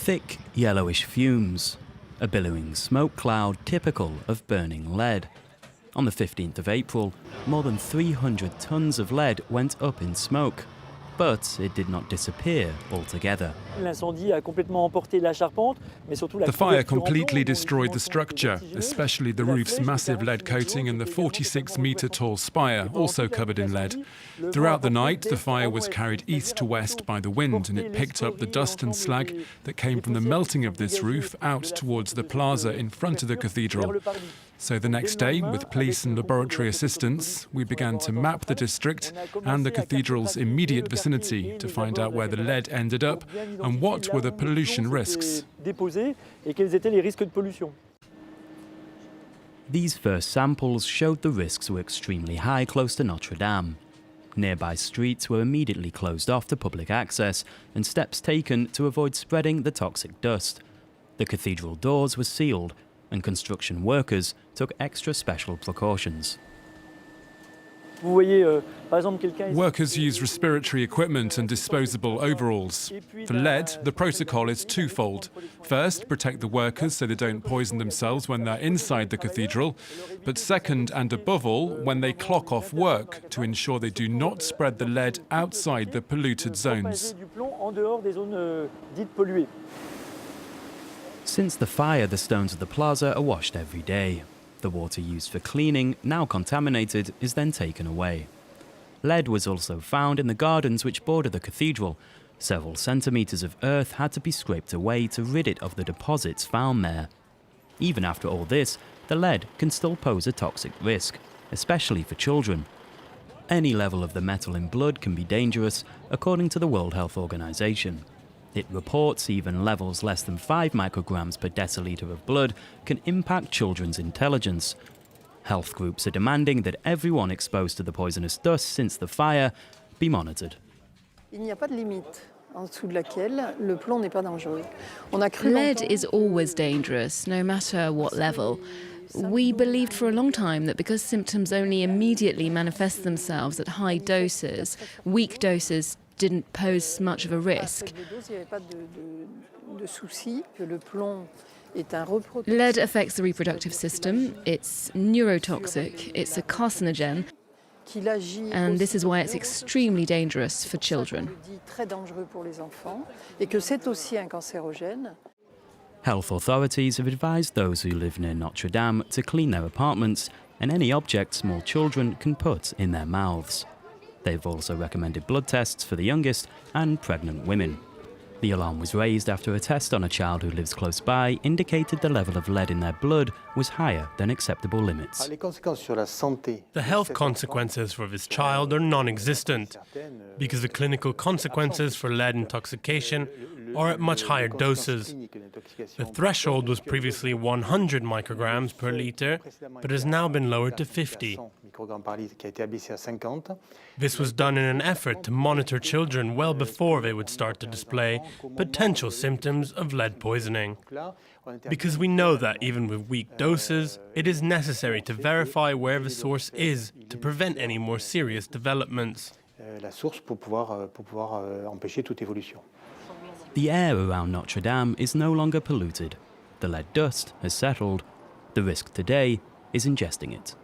Thick, yellowish fumes, a billowing smoke cloud typical of burning lead. On the 15th of April, more than 300 tons of lead went up in smoke, but it did not disappear altogether. The fire completely destroyed the structure, especially the roof's massive lead coating and the 46-metre-tall spire, also covered in lead. Throughout the night, the fire was carried east to west by the wind, and it picked up the dust and slag that came from the melting of this roof out towards the plaza in front of the cathedral. So the next day, with police and laboratory assistance, we began to map the district and the cathedral's immediate vicinity to find out where the lead ended up and what were the pollution risks. These first samples showed the risks were extremely high close to Notre-Dame. Nearby streets were immediately closed off to public access and steps taken to avoid spreading the toxic dust. The cathedral doors were sealed and construction workers took extra special precautions. Workers use respiratory equipment and disposable overalls. For lead, the protocol is twofold. First, protect the workers so they don't poison themselves when they're inside the cathedral. But second, and above all, when they clock off work, to ensure they do not spread the lead outside the polluted zones. Since the fire, the stones of the plaza are washed every day. The water used for cleaning, now contaminated, is then taken away. Lead was also found in the gardens which border the cathedral. Several centimetres of earth had to be scraped away to rid it of the deposits found there. Even after all this, the lead can still pose a toxic risk, especially for children. Any level of the metal in blood can be dangerous, according to the World Health Organization. It reports even levels less than 5 micrograms per deciliter of blood can impact children's intelligence. Health groups are demanding that everyone exposed to the poisonous dust since the fire be monitored. Lead is always dangerous, no matter what level. We believed for a long time that because symptoms only immediately manifest themselves at high doses, weak doses didn't pose much of a risk. Lead affects the reproductive system, it's neurotoxic, it's a carcinogen, and this is why it's extremely dangerous for children. Health authorities have advised those who live near Notre Dame to clean their apartments and any object small children can put in their mouths. They've also recommended blood tests for the youngest and pregnant women. The alarm was raised after a test on a child who lives close by indicated the level of lead in their blood was higher than acceptable limits. The health consequences for this child are non-existent, because the clinical consequences for lead intoxication are at much higher doses. The threshold was previously 100 micrograms per liter, but has now been lowered to 50. This was done in an effort to monitor children well before they would start to display potential symptoms of lead poisoning. Because we know that even with weak doses, it is necessary to verify where the source is to prevent any more serious developments. The air around Notre Dame is no longer polluted. The lead dust has settled. The risk today is ingesting it.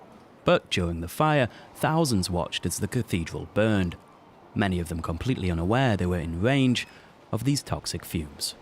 But during the fire, thousands watched as the cathedral burned, many of them completely unaware they were in range of these toxic fumes.